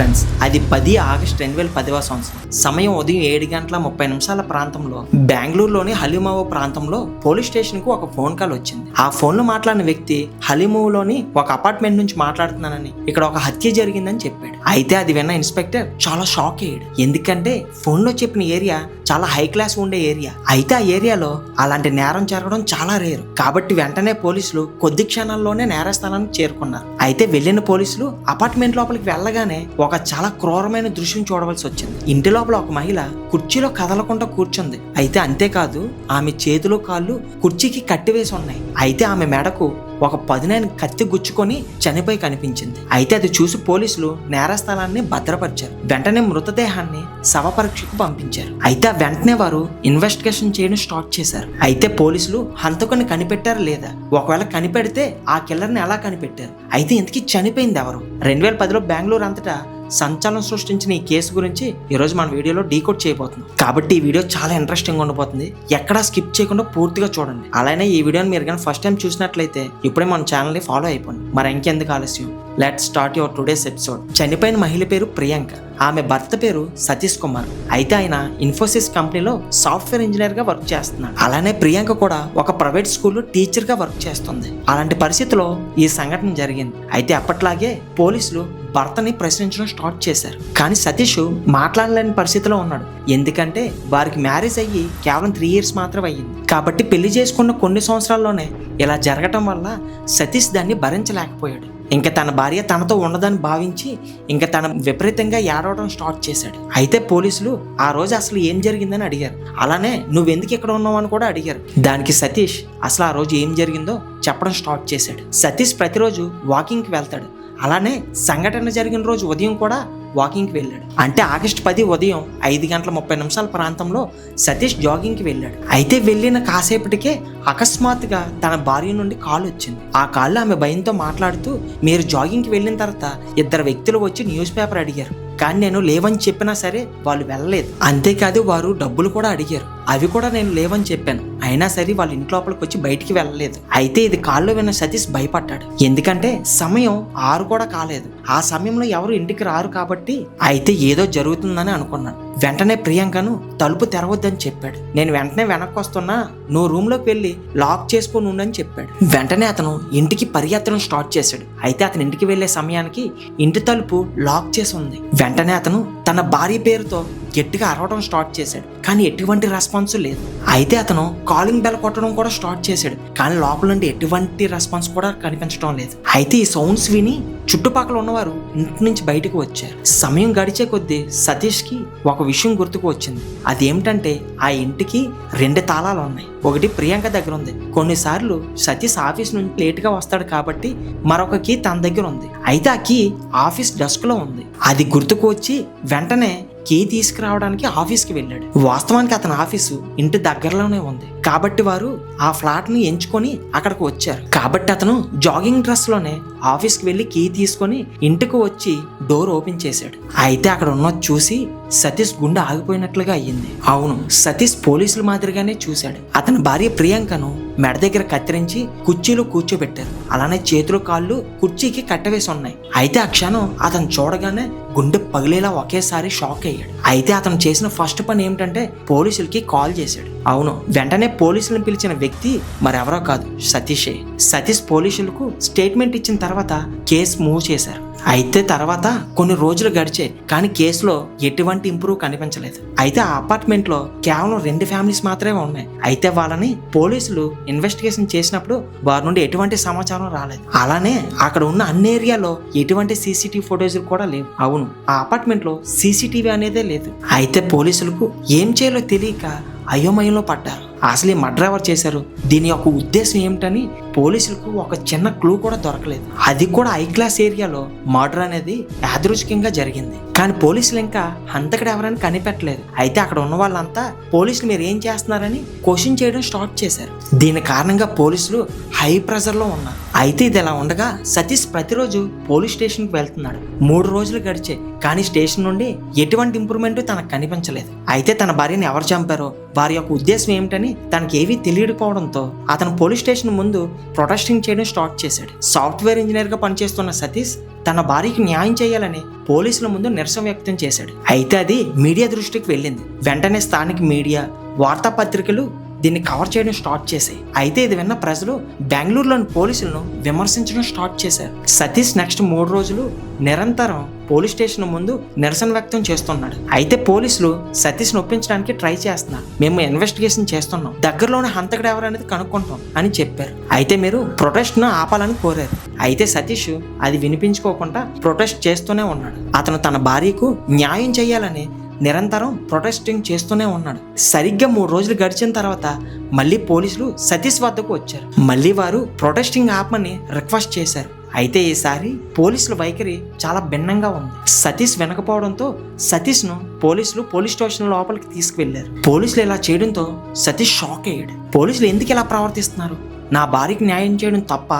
Friends, అది 10 August 2010వ సంవత్సరం. సమయం ఉదయం 7:30 ప్రాంతంలో బెంగళూరులోని హలీమావో ప్రాంతంలో పోలీస్ స్టేషన్ కు ఒక ఫోన్ కాల్ వచ్చింది. ఆ ఫోన్ లో మాట్లాడిన వ్యక్తి హలీమావోలోని ఒక అపార్ట్మెంట్ నుంచి మాట్లాడుతున్నానని, ఇక్కడ ఒక హత్య జరిగిందని చెప్పాడు. అయితే అది విన్న ఇన్స్పెక్టర్ చాలా షాక్ అయ్యాడు. ఎందుకంటే ఫోన్ లో చెప్పిన ఏరియా చాలా హై క్లాస్ ఉండే ఏరియా. అయితే ఆ ఏరియాలో అలాంటి నేరం జరగడం చాలా రేరు. కాబట్టి వెంటనే పోలీసులు కొద్ది క్షణాల్లోనే నేర స్థలానికి చేరుకున్నారు. అయితే వెళ్ళిన పోలీసులు అపార్ట్మెంట్ లోపలికి వెళ్ళగానే ఒక చాలా క్రూరమైన దృశ్యం చూడవలసి వచ్చింది. ఇంటి లోపల ఒక మహిళ కుర్చీలో కదలకుండా కూర్చుంది. అయితే అంతేకాదు, ఆమె చేతులు కాళ్ళు కుర్చీకి కట్టివేసి ఉన్నాయి. అయితే ఆమె మెడకు ఒక పదునైన కత్తి గుచ్చుకొని చనిపోయి కనిపించింది. అయితే అది చూసి పోలీసులు నేర స్థలాన్ని భద్రపరిచారు. వెంటనే మృతదేహాన్ని శవ పరీక్షకు పంపించారు. అయితే వెంటనే వారు ఇన్వెస్టిగేషన్ చేయడం స్టార్ట్ చేశారు. అయితే పోలీసులు హంతకుని కనిపెట్టారా లేదా, ఒకవేళ కనిపెడితే ఆ కిల్లర్ని ఎలా కనిపెట్టారు, అయితే ఇంతకీ చనిపోయింది ఎవరు? 2010లో బెంగళూరు అంతటా సంచలనం సృష్టించిన ఈ కేసు గురించి ఈరోజు మన వీడియోలో డీకోడ్ చేయబోతున్నాం. కాబట్టి ఈ వీడియో చాలా ఇంట్రెస్టింగ్ ఉండబోతుంది. ఎక్కడా స్కిప్ చేయకుండా పూర్తిగా చూడండి. అలానే ఈ వీడియోని మీరు కానీ ఫస్ట్ టైం చూసినట్లయితే ఇప్పుడే మన ఛానల్ని ఫాలో అయిపోండి. మరి ఇంకెందుకు ఆలస్యం, let's start your today's episode. చనిపోయిన మహిళ పేరు ప్రియాంక, ఆమె భర్త పేరు సతీష్ కుమార్. అయితే ఆయన ఇన్ఫోసిస్ కంపెనీలో సాఫ్ట్వేర్ ఇంజనీర్ గా వర్క్ చేస్తున్నాడు. అలానే ప్రియాంక కూడా ఒక ప్రైవేట్ స్కూల్లో టీచర్ గా వర్క్ చేస్తుంది. అలాంటి పరిస్థితిలో ఈ సంఘటన జరిగింది. అయితే అప్పట్లాగే పోలీసులు భర్తని ప్రశ్నించడం స్టార్ట్ చేశారు. కానీ సతీష్ మాట్లాడలేని పరిస్థితిలో ఉన్నాడు. ఎందుకంటే వారికి మ్యారేజ్ అయ్యి కేవలం 3 years మాత్రమే అయ్యింది. కాబట్టి పెళ్లి చేసుకున్న కొన్ని సంవత్సరాల్లోనే ఇలా జరగటం వల్ల సతీష్ దాన్ని భరించలేకపోయాడు. ఇంకా తన భార్య తనతో ఉండదని భావించి ఇంకా తన విపరీతంగా ఏడవడం స్టార్ట్ చేశాడు. అయితే పోలీసులు ఆ రోజు అసలు ఏం జరిగిందని అడిగారు. అలానే నువ్వెందుకు ఇక్కడ ఉన్నావు అని కూడా అడిగారు. దానికి సతీష్ అసలు ఆ రోజు ఏం జరిగిందో చెప్పడం స్టార్ట్ చేశాడు. సతీష్ ప్రతిరోజు వాకింగ్కి వెళ్తాడు. అలానే సంఘటన జరిగిన రోజు ఉదయం కూడా వాకింగ్కి వెళ్ళాడు. అంటే ఆగస్టు 10 ఉదయం 5:30 ప్రాంతంలో సతీష్ జాగింగ్కి వెళ్ళాడు. అయితే వెళ్ళిన కాసేపటికే అకస్మాత్తుగా తన భార్య నుండి కాల్ వచ్చింది. ఆ కాల్లో ఆమె భయంతో మాట్లాడుతూ, మీరు జాగింగ్కి వెళ్ళిన తర్వాత 2 వ్యక్తులు వచ్చి న్యూస్ పేపర్ అడిగారు, కానీ నేను లేవని చెప్పినా సరే వాళ్ళు వెళ్ళలేదు. అంతేకాదు వారు డబ్బులు కూడా అడిగారు, అవి కూడా నేను లేవని చెప్పాను. అయినా సరే వాళ్ళు ఇంటి లోపలికి వచ్చి బయటికి వెళ్ళలేదు. అయితే ఇది కాల్లో విన్న సతీష్ భయపడ్డాడు. ఎందుకంటే సమయం 6 కూడా కాలేదు. ఆ సమయంలో ఎవరు ఇంటికి రారు కాబట్టి అయితే ఏదో జరుగుతుందని అనుకున్నాడు. వెంటనే ప్రియాంకను తలుపు తెరవద్దని చెప్పాడు. నేను వెంటనే వెనక్కి వస్తున్నా, నువ్వు రూమ్ లోకి వెళ్ళి లాక్ చేసుకొని ఉండని చెప్పాడు. వెంటనే అతను ఇంటికి పరిగెత్తడం స్టార్ట్ చేశాడు. అయితే అతను ఇంటికి వెళ్లే సమయానికి ఇంటి తలుపు లాక్ చేసి ఉంది. వెంటనే అతను తన భార్య పేరుతో గట్టిగా అరవడం స్టార్ట్ చేశాడు. కానీ ఎటువంటి రెస్పాన్స్ లేదు. అయితే అతను కాలింగ్ బెల్ కొట్టడం కూడా స్టార్ట్ చేశాడు. కానీ లోపల నుండి ఎటువంటి రెస్పాన్స్ కూడా కనిపించడం లేదు. అయితే ఈ సౌండ్స్ విని చుట్టుపక్కల ఉన్నవారు ఇంటి నుంచి బయటకు వచ్చారు. సమయం గడిచే కొద్దీ సతీష్ కి ఒక విషయం గుర్తుకు వచ్చింది. అదేమిటంటే ఆ ఇంటికి 2 తాళాలు ఉన్నాయి. ఒకటి ప్రియాంక దగ్గర ఉంది. కొన్నిసార్లు సతీష్ ఆఫీస్ నుంచి లేట్ గా వస్తాడు కాబట్టి మరొక కీ తన దగ్గర ఉంది. అయితే ఆ కీ ఆఫీస్ డెస్క్ లో ఉంది. అది గుర్తుకు వచ్చి వెంటనే కీ తీసుకురావడానికి ఆఫీస్కి వెళ్ళాడు. వాస్తవానికి అతని ఆఫీసు ఇంటి దగ్గరలోనే ఉంది కాబట్టి వారు ఆ ఫ్లాట్ ని ఎంచుకొని అక్కడికి వచ్చారు. కాబట్టి అతను జాగింగ్ డ్రెస్ లోనే ఆఫీస్కి వెళ్ళి కీ తీసుకొని ఇంటికి వచ్చి డోర్ ఓపెన్ చేశాడు. అయితే అక్కడ ఉన్నది చూసి సతీష్ గుండె ఆగిపోయినట్లుగా అయ్యింది. అవును, సతీష్ పోలీసుల మాదిరిగానే చూశాడు. అతని భార్య ప్రియాంకను మెడ దగ్గర కత్తిరించి కుర్చీలో కూర్చోబెట్టారు. అలానే చేతులు కాళ్ళు కుర్చీకి కట్టవేసి ఉన్నాయి. అయితే ఆ క్షణం అతను చూడగానే గుండె పగిలేలా ఒకేసారి షాక్ అయ్యాడు. అయితే అతను చేసిన ఫస్ట్ పని ఏమిటంటే పోలీసులకి కాల్ చేశాడు. అవును, వెంటనే పోలీసులను పిలిచిన వ్యక్తి మరెవరో కాదు, సతీషే. సతీష్ పోలీసులకు స్టేట్మెంట్ ఇచ్చిన తర్వాత కేసు మూవ్ చేశారు. అయితే తర్వాత కొన్ని రోజులు గడిచాయి, కానీ కేసులో ఎటువంటి ఇంప్రూవ్ కనిపించలేదు. అయితే ఆ అపార్ట్మెంట్ లో కేవలం 2 ఫ్యామిలీస్ మాత్రమే ఉన్నాయి. అయితే వాళ్ళని పోలీసులు ఇన్వెస్టిగేషన్ చేసినప్పుడు వారి నుండి ఎటువంటి సమాచారం రాలేదు. అలానే అక్కడ ఉన్న అన్ని ఏరియాలో ఎటువంటి సీసీటీవీ ఫుటేజ్ కూడా లేవు. అవును, ఆ అపార్ట్మెంట్ లో సీసీటీవీ అనేదే లేదు. అయితే పోలీసులకు ఏం చేయాలో తెలియక అయోమయంలో పడ్డారు. అసలు ఈ మర్డర్ ఎవరు చేశారు, దీని యొక్క ఉద్దేశం ఏమిటని పోలీసులకు ఒక చిన్న క్లూ కూడా దొరకలేదు. అది కూడా హై క్లాస్ ఏరియాలో మర్డర్ అనేది యాదృచ్ఛికంగా జరిగింది. కానీ పోలీసులు ఇంకా హంతకుడు ఎవరని కనిపెట్టలేదు. అయితే అక్కడ ఉన్న వాళ్ళంతా పోలీసులు మీరు ఏం చేస్తున్నారని క్వశ్చన్ చేయడం స్టార్ట్ చేశారు. దీని కారణంగా పోలీసులు హై ప్రెజర్ లో ఉన్నారు. అయితే ఇది ఇలా ఉండగా సతీష్ ప్రతిరోజు పోలీస్ స్టేషన్కి వెళ్తున్నాడు. 3 రోజులు గడిచే కానీ స్టేషన్ నుండి ఎటువంటి ఇంప్రూవ్మెంట్ తనకు కనిపించలేదు. అయితే తన భార్యని ఎవరు చంపారో, వారి యొక్క ఉద్దేశం ఏమిటని తనకి ఏవీ తెలియకపోవడంతో అతను పోలీస్ స్టేషన్ ముందు ప్రొటెస్టింగ్ చేయడం స్టార్ట్ చేశాడు. సాఫ్ట్వేర్ ఇంజనీర్ గా పనిచేస్తున్న సతీష్ తన భార్యకి న్యాయం చేయాలని పోలీసుల ముందు నిరసన వ్యక్తం చేశాడు. అయితే అది మీడియా దృష్టికి వెళ్ళింది. వెంటనే స్థానిక మీడియా, వార్తాపత్రికలు దీన్ని కవర్ చేయడం స్టార్ట్ చేశాయి. అయితే ఇది విన్న ప్రజలు బెంగళూరులోని పోలీసులను విమర్శించడం స్టార్ట్ చేశారు. సతీష్ నెక్స్ట్ 3 రోజులు నిరంతరం పోలీస్ స్టేషన్ ముందు నిరసన వ్యక్తం చేస్తున్నాడు. అయితే పోలీసులు సతీష్ను ఒప్పించడానికి ట్రై చేస్తున్నారు. మేము ఇన్వెస్టిగేషన్ చేస్తున్నాం, దగ్గరలోని హంతకుడు ఎవరనేది కనుక్కుంటాం అని చెప్పారు. అయితే మీరు ప్రొటెస్ట్ను ఆపాలని కోరారు. అయితే సతీష్ అది వినిపించుకోకుండా ప్రొటెస్ట్ చేస్తూనే ఉన్నాడు. అతను తన భార్యకు న్యాయం చేయాలని నిరంతరం ప్రొటెస్టింగ్ చేస్తూనే ఉన్నాడు. సరిగ్గా 3 రోజులు గడిచిన తర్వాత మళ్ళీ పోలీసులు సతీష్ వద్దకు వచ్చారు. మళ్ళీ వారు ప్రొటెస్టింగ్ ఆపమని రిక్వెస్ట్ చేశారు. అయితే ఈసారి పోలీసుల వైఖరి చాలా భిన్నంగా ఉంది. సతీష్ వినకపోవడంతో సతీష్ను పోలీసులు పోలీస్ స్టేషన్ లోపలికి తీసుకువెళ్లారు. పోలీసులు ఇలా చేయడంతో సతీష్ షాక్ అయ్యాడు. పోలీసులు ఎందుకు ఇలా ప్రవర్తిస్తున్నారు? నా భార్యకి న్యాయం చేయడం తప్ప,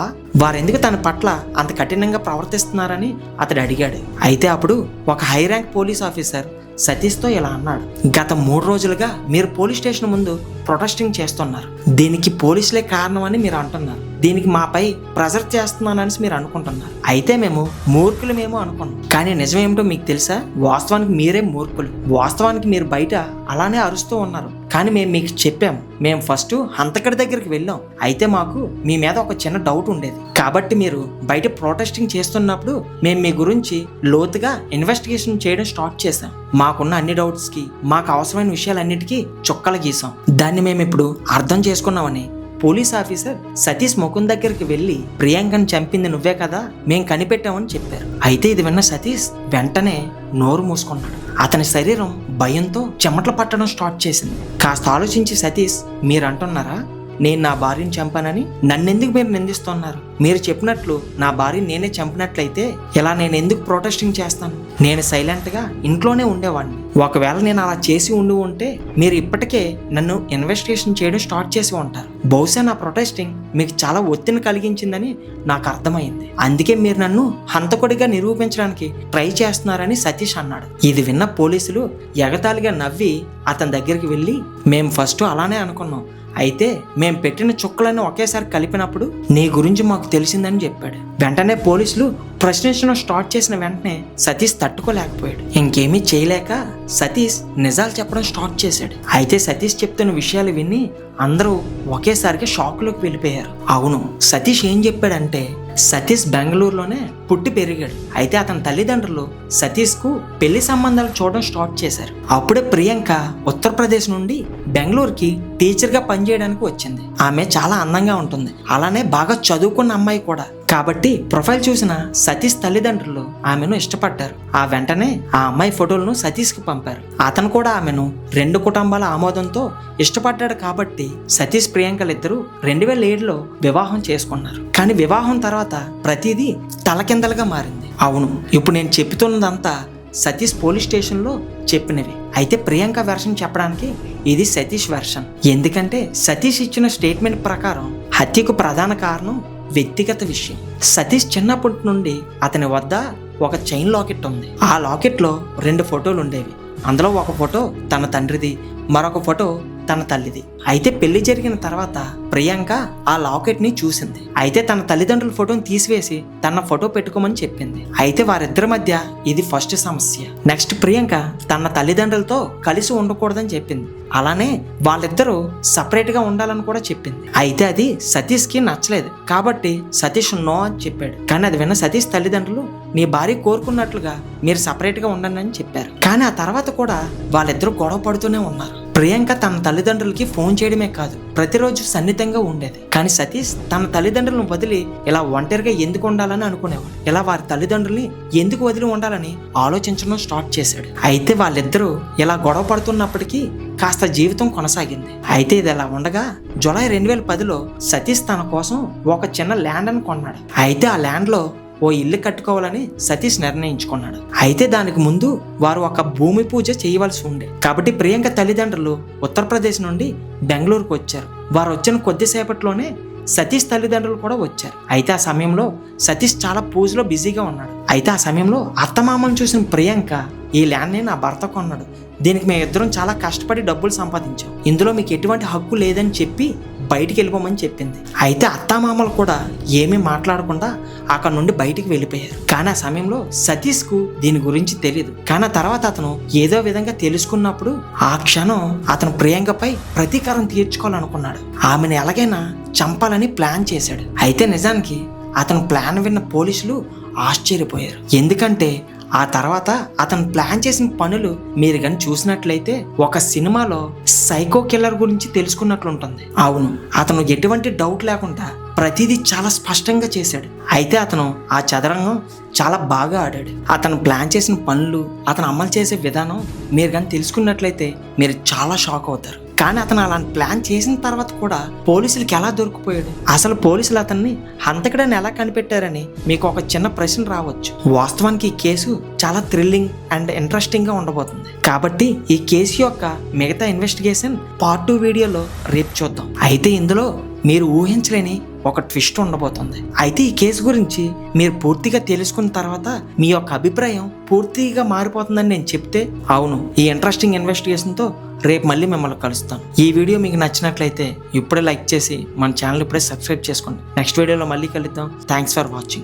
వారెందుకు తన పట్ల అంత కఠినంగా ప్రవర్తిస్తున్నారని అతడు అడిగాడు. అయితే అప్పుడు ఒక హై ర్యాంక్ పోలీస్ ఆఫీసర్ సతీష్తో ఇలా అన్నాడు, గత 3 రోజులుగా మీరు పోలీస్ స్టేషన్ ముందు ప్రొటెస్టింగ్ చేస్తున్నారు. దీనికి పోలీసులే కారణమని మీరు అంటున్నారు. దీనికి మాపై ప్రెజర్ చేస్తున్నానని మీరు అనుకుంటున్నారు. అయితే మేము మూర్ఖులమేమో అనుకున్నాం, కానీ నిజమేమిటో మీకు తెలుసా? వాస్తవానికి మీరే మూర్ఖులు. వాస్తవానికి మీరు బయట అలానే అరుస్తూ ఉన్నారు, కానీ మేము మీకు చెప్పాము. మేము ఫస్ట్ హంతకుడి దగ్గరికి వెళ్ళాం. అయితే మాకు మీ మీద ఒక చిన్న డౌట్ ఉండేది. కాబట్టి మీరు బయట ప్రొటెస్టింగ్ చేస్తున్నప్పుడు మేము మీ గురించి లోతుగా ఇన్వెస్టిగేషన్ చేయడం స్టార్ట్ చేశాం. మాకున్న అన్ని డౌట్స్కి, మాకు అవసరమైన విషయాలన్నిటికీ చుక్కలు గీసాం. దాన్ని మేము ఇప్పుడు అర్థం చేసుకున్నామని పోలీస్ ఆఫీసర్ సతీష్ ముఖం దగ్గరికి వెళ్ళి, ప్రియాంకని చంపింది నువ్వే కదా, మేం కనిపెట్టామని చెప్పారు. అయితే ఇది విన్న సతీష్ వెంటనే నోరు మూసుకున్నాడు. అతని శరీరం భయంతో చెమటలు పట్టడం స్టార్ట్ చేసింది. కాస్త ఆలోచించి సతీష్, మీరు అంటున్నారా నేను నా భార్యను చంపానని? నన్నెందుకు మీరు నిందిస్తున్నారు? మీరు చెప్పినట్లు నా భార్య నేనే చంపినట్లయితే ఇలా నేను ఎందుకు ప్రొటెస్టింగ్ చేస్తాను? నేను సైలెంట్గా ఇంట్లోనే ఉండేవాడిని. ఒకవేళ నేను అలా చేసి ఉంటే మీరు ఇప్పటికే నన్ను ఇన్వెస్టిగేషన్ చేయడం స్టార్ట్ చేసి ఉంటారు. బహుశా నా ప్రొటెస్టింగ్ మీకు చాలా ఒత్తిడిని కలిగించిందని నాకు అర్థమైంది. అందుకే మీరు నన్ను హంతకుడిగా నిరూపించడానికి ట్రై చేస్తున్నారని సతీష్ అన్నాడు. ఇది విన్న పోలీసులు ఎగతాళిగా నవ్వి అతని దగ్గరికి వెళ్ళి, మేము ఫస్ట్ అలానే అనుకున్నాం. అయితే మేం పెట్టిన చుక్కలను ఒకేసారి కలిపినప్పుడు నీ గురించి మాకు తెలిసిందని చెప్పాడు. వెంటనే పోలీసులు ప్రశ్నించడం స్టార్ట్ చేసిన వెంటనే సతీష్ తట్టుకోలేకపోయాడు. ఇంకేమీ చేయలేక సతీష్ నిజాలు చెప్పడం స్టార్ట్ చేశాడు. అయితే సతీష్ చెప్తున్న విషయాలు విని అందరూ ఒకేసారిగా షాక్లోకి వెళ్ళిపోయారు. అవును, సతీష్ ఏం చెప్పాడంటే, సతీష్ బెంగళూరులోనే పుట్టి పెరిగాడు. అయితే అతని తల్లిదండ్రులు సతీష్కు పెళ్లి సంబంధాలు చూడడం స్టార్ట్ చేశారు. అప్పుడే ప్రియాంక ఉత్తరప్రదేశ్ నుండి బెంగళూరుకి టీచర్గా పనిచేయడానికి వచ్చింది. ఆమె చాలా అందంగా ఉంటుంది, అలానే బాగా చదువుకున్న అమ్మాయి కూడా. కాబట్టి ప్రొఫైల్ చూసిన సతీష్ తల్లిదండ్రులు ఆమెను ఇష్టపడ్డారు. ఆ వెంటనే ఆ అమ్మాయి ఫోటోలను సతీష్కి పంపారు. అతను కూడా ఆమెను 2 కుటుంబాల ఆమోదంతో ఇష్టపడ్డాడు. కాబట్టి సతీష్ ప్రియాంకలిద్దరూ 2007లో వివాహం చేసుకున్నారు. కానీ వివాహం తర్వాత ప్రతిదీ తలకిందలుగా మారింది. అవును, ఇప్పుడు నేను చెప్తున్నదంతా సతీష్ పోలీస్ స్టేషన్లో చెప్పినవి. అయితే ప్రియాంక వెర్షన్ చెప్పడానికి ఇది సతీష్ వెర్షన్. ఎందుకంటే సతీష్ ఇచ్చిన స్టేట్మెంట్ ప్రకారం హత్యకు ప్రధాన కారణం వ్యక్తిగత విషయం. సతీష్ చిన్నప్పటి నుండి అతని వద్ద ఒక చైన్ లాకెట్ ఉంది. ఆ లాకెట్లో 2 ఫోటోలు ఉండేవి. అందులో ఒక ఫోటో తన తండ్రిది, మరొక ఫోటో తన తల్లిది. అయితే పెళ్లి జరిగిన తర్వాత ప్రియాంక ఆ లాకెట్ ని చూసింది. అయితే తన తల్లిదండ్రుల ఫోటోని తీసివేసి తన ఫోటో పెట్టుకోమని చెప్పింది. అయితే వారిద్దరి మధ్య ఇది ఫస్ట్ సమస్య. నెక్స్ట్ ప్రియాంక తన తల్లిదండ్రులతో కలిసి ఉండకూడదని చెప్పింది. అలానే వాళ్ళిద్దరూ సపరేట్ గా ఉండాలని కూడా చెప్పింది. అయితే అది సతీష్ కి నచ్చలేదు. కాబట్టి సతీష్ నో అని చెప్పాడు. కానీ అది విన్న సతీష్ తల్లిదండ్రులు, నీ భార్య కోరుకున్నట్లుగా మీరు సపరేట్ గా ఉండండి అని చెప్పారు. కానీ ఆ తర్వాత కూడా వాళ్ళిద్దరూ గొడవ పడుతూనే ఉన్నారు. ప్రియాంక తన తల్లిదండ్రులకి ఫోన్ చేయడమే కాదు, ప్రతిరోజు సన్నిహితంగా ఉండేది. కానీ సతీష్ తన తల్లిదండ్రులను వదిలి ఇలా ఒంటరిగా ఎందుకు ఉండాలని అనుకునేవాడు. ఇలా వారి తల్లిదండ్రుల్ని ఎందుకు వదిలి ఉండాలని ఆలోచించడం స్టార్ట్ చేశాడు. అయితే వాళ్ళిద్దరూ ఇలా గొడవ పడుతున్నప్పటికీ కాస్త జీవితం కొనసాగింది. అయితే ఇది ఇలా ఉండగా జూలై 2010లో సతీష్ తన కోసం ఒక చిన్న ల్యాండ్ అని కొన్నాడు. అయితే ఆ ల్యాండ్ లో ఓ ఇల్లు కట్టుకోవాలని సతీష్ నిర్ణయించుకున్నాడు. అయితే దానికి ముందు వారు ఒక భూమి పూజ చేయవలసి ఉండే. కాబట్టి ప్రియాంక తల్లిదండ్రులు ఉత్తరప్రదేశ్ నుండి బెంగళూరుకు వచ్చారు. వారు వచ్చిన కొద్దిసేపట్లోనే సతీష్ తల్లిదండ్రులు కూడా వచ్చారు. అయితే ఆ సమయంలో సతీష్ చాలా పూజలో బిజీగా ఉన్నాడు. అయితే ఆ సమయంలో అత్తమామను చూసిన ప్రియాంక, ఈ ల్యాండ్ని నా భర్త కొన్నాడు, దీనికి మేము ఇద్దరం చాలా కష్టపడి డబ్బులు సంపాదించాం, ఇందులో మీకు ఎటువంటి హక్కు లేదని చెప్పి బయటికి వెళ్ళిపోమని చెప్పింది. అయితే అత్తామామలు కూడా ఏమీ మాట్లాడకుండా అక్కడ నుండి బయటికి వెళ్ళిపోయారు. కానీ ఆ సమయంలో సతీష్కు దీని గురించి తెలియదు. కానీ ఆ తర్వాత అతను ఏదో విధంగా తెలుసుకున్నప్పుడు ఆ క్షణం అతను ప్రియాంకపై ప్రతీకారం తీర్చుకోవాలనుకున్నాడు. ఆమెను ఎలాగైనా చంపాలని ప్లాన్ చేశాడు. అయితే నిజానికి అతను ప్లాన్ విన్న పోలీసులు ఆశ్చర్యపోయారు. ఎందుకంటే ఆ తర్వాత అతను ప్లాన్ చేసిన పనులు మీరు కానీ చూసినట్లయితే ఒక సినిమాలో సైకో కిల్లర్ గురించి తెలుసుకున్నట్లుంటుంది. అవును, అతను ఎటువంటి డౌట్ లేకుండా ప్రతిదీ చాలా స్పష్టంగా చేశాడు. అయితే అతను ఆ చదరంగం చాలా బాగా ఆడాడు. అతను ప్లాన్ చేసిన పనులు, అతను అమలు చేసే విధానం మీరు కానీ తెలుసుకున్నట్లయితే మీరు చాలా షాక్ అవుతారు. కానీ అతను అలాంటి ప్లాన్ చేసిన తర్వాత కూడా పోలీసులకి ఎలా దొరికిపోయాడు? అసలు పోలీసులు అతన్ని హంతకుడని ఎలా కనిపెట్టారని మీకు ఒక చిన్న ప్రశ్న రావచ్చు. వాస్తవానికి ఈ కేసు చాలా థ్రిల్లింగ్ అండ్ ఇంట్రెస్టింగ్ గా ఉండబోతుంది. కాబట్టి ఈ కేసు యొక్క మిగతా ఇన్వెస్టిగేషన్ పార్ట్ 2 వీడియోలో రేపు చూద్దాం. అయితే ఇందులో మీరు ఊహించలేని ఒక ట్విస్ట్ ఉండబోతుంది. అయితే ఈ కేసు గురించి మీరు పూర్తిగా తెలుసుకున్న తర్వాత మీ యొక్క అభిప్రాయం పూర్తిగా మారిపోతుందని నేను చెప్తే, అవును, ఈ ఇంట్రెస్టింగ్ ఇన్వెస్టిగేషన్తో రేపు మళ్ళీ మిమ్మల్ని కలుస్తాను. ఈ వీడియో మీకు నచ్చినట్లయితే ఇప్పుడే లైక్ చేసి మన ఛానల్ ఇప్పుడే సబ్స్క్రైబ్ చేసుకోండి. నెక్స్ట్ వీడియోలో మళ్ళీ కలుద్దాం. Thanks for watching.